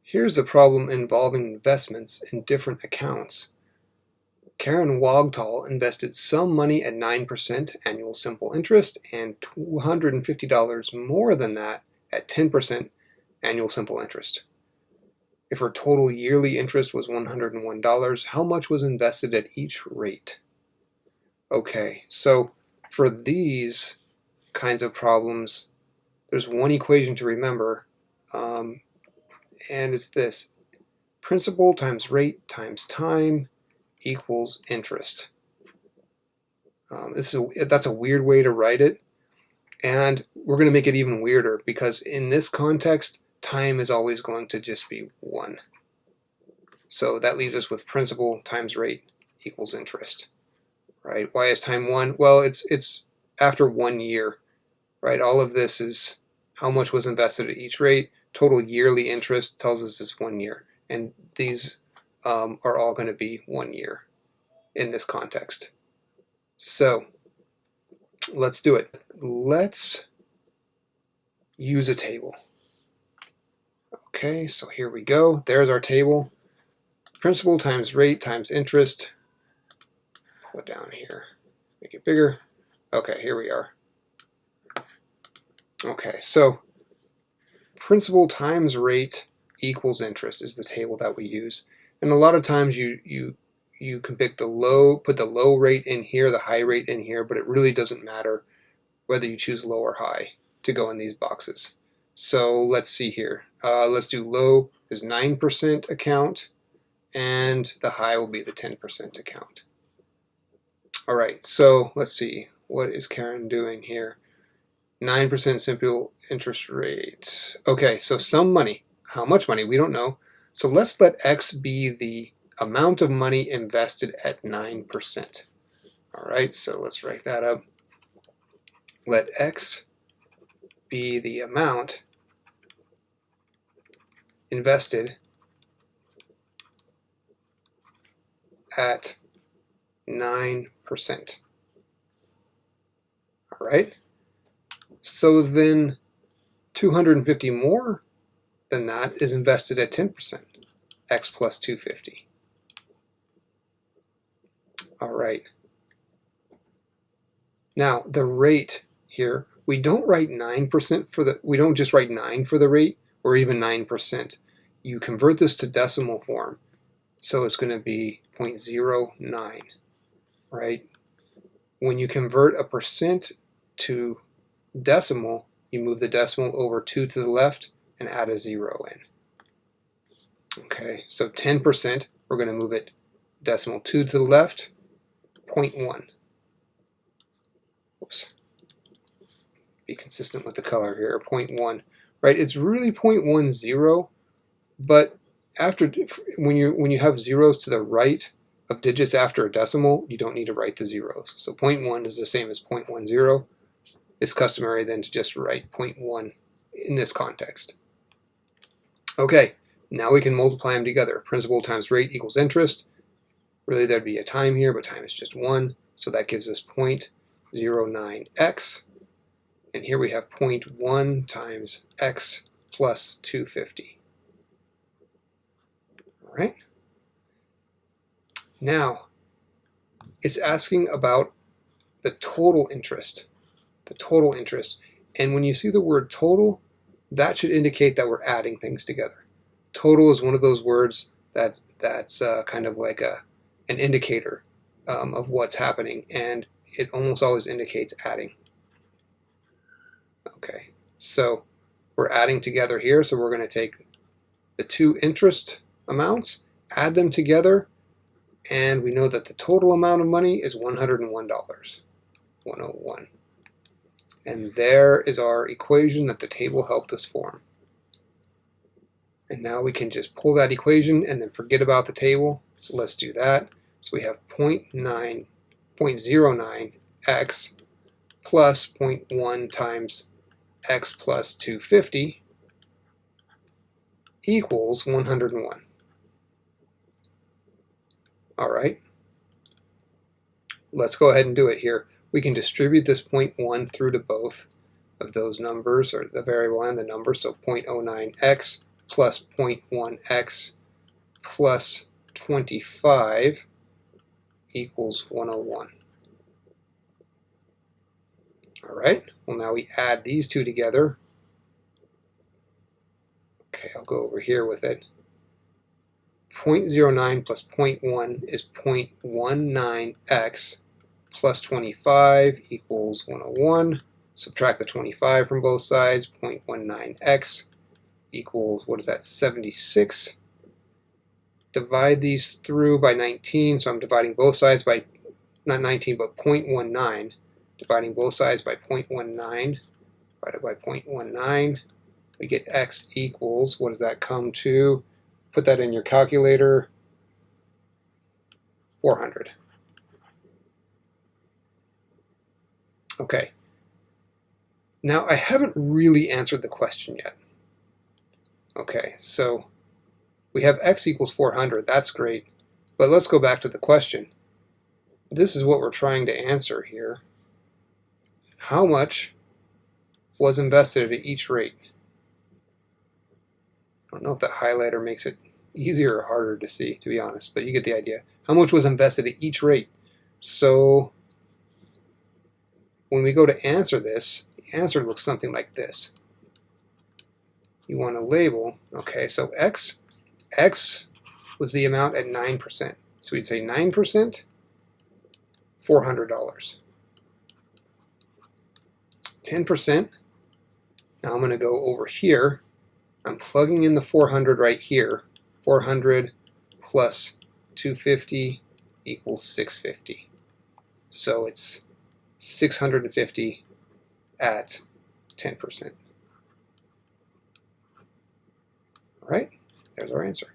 Here's a problem involving investments in different accounts. Karen Wogtal invested some money at 9% annual simple interest and $250 more than that at 10% annual simple interest. If her total yearly interest was $101, how much was invested at each rate? Okay, so for these kinds of problems, there's one equation to remember, and it's this: principal times rate times time equals interest. That's a weird way to write it, and we're going to make it even weirder because in this context, time is always going to just be 1. So that leaves us with principal times rate equals interest, right? Why is time 1? Well, it's after 1 year, right? All of this is how much was invested at each rate. Total yearly interest tells us it's 1 year, and these are all going to be 1 year in this context. So let's do it. Let's use a table. Okay, so here we go. There's our table. Principal times rate times interest. Pull it down here. Make it bigger. Okay, here we are. Okay, so principal times rate equals interest is the table that we use. And a lot of times you can pick put the low rate in here, the high rate in here, but it really doesn't matter whether you choose low or high to go in these boxes. So let's see here. Let's do low is 9% account, and the high will be the 10% account. All right, so let's see. What is Karen doing here? 9% simple interest rate. Okay, so some money. How much money? We don't know. So let's let X be the amount of money invested at 9%. All right, so let's write that up. Let X be the amount invested at 9%. All right. So then 250 more than that is invested at 10%. X plus 250. All right. Now the rate here, we don't write 9% for the, we don't just write 9 for the rate or even 9%. You convert this to decimal form. So it's going to be 0.09, right? When you convert a percent to decimal, you move the decimal over 2 to the left and add a 0 in. Okay, so 10%, we're going to move it decimal 2 to the left, 0.1. Oops. Be consistent with the color here, 0.1. Right, it's really 0.10, but after when you have zeros to the right of digits after a decimal, you don't need to write the zeros. So 0.1 is the same as 0.10. It's customary then to just write 0.1 in this context. Okay, now we can multiply them together. Principal times rate equals interest. Really there'd be a time here, but time is just 1. So that gives us 0.09x. And here we have 0.1 times x plus 250. All right. Now, it's asking about the total interest. The total interest. And when you see the word total, that should indicate that we're adding things together. Total is one of those words that's kind of like an indicator of what's happening, and it almost always indicates adding. Okay, so we're adding together here, so we're going to take the two interest amounts, add them together, and we know that the total amount of money is $101. 101. And there is our equation that the table helped us form. And now we can just pull that equation and then forget about the table. So let's do that. So we have 0.09x plus 0.1 times x plus 250 equals 101. All right. Let's go ahead and do it here. We can distribute this 0.1 through to both of those numbers, or the variable and the number, so 0.09x plus 0.1x plus 25 equals 101. All right, well now we add these two together. Okay, I'll go over here with it. 0.09 plus 0.1 is 0.19x plus 25 equals 101. Subtract the 25 from both sides. 0.19x equals, what is that, 76. Divide these through by 19, so I'm dividing both sides by, not 19, but 0.19. Dividing both sides by 0.19, divided by 0.19, we get x equals, what does that come to? Put that in your calculator, 400. Okay. Now I haven't really answered the question yet. Okay, so we have x equals 400, that's great, but let's go back to the question. This is what we're trying to answer here. How much was invested at each rate? I don't know if the highlighter makes it easier or harder to see, to be honest, but you get the idea. How much was invested at each rate? So when we go to answer this, the answer looks something like this. You want to label, okay, so x was the amount at 9%. So we'd say 9%, $400. 10%, now I'm going to go over here. I'm plugging in the 400 right here. 400 plus 250 equals 650. So it's 650 at 10%. All right, there's our answer.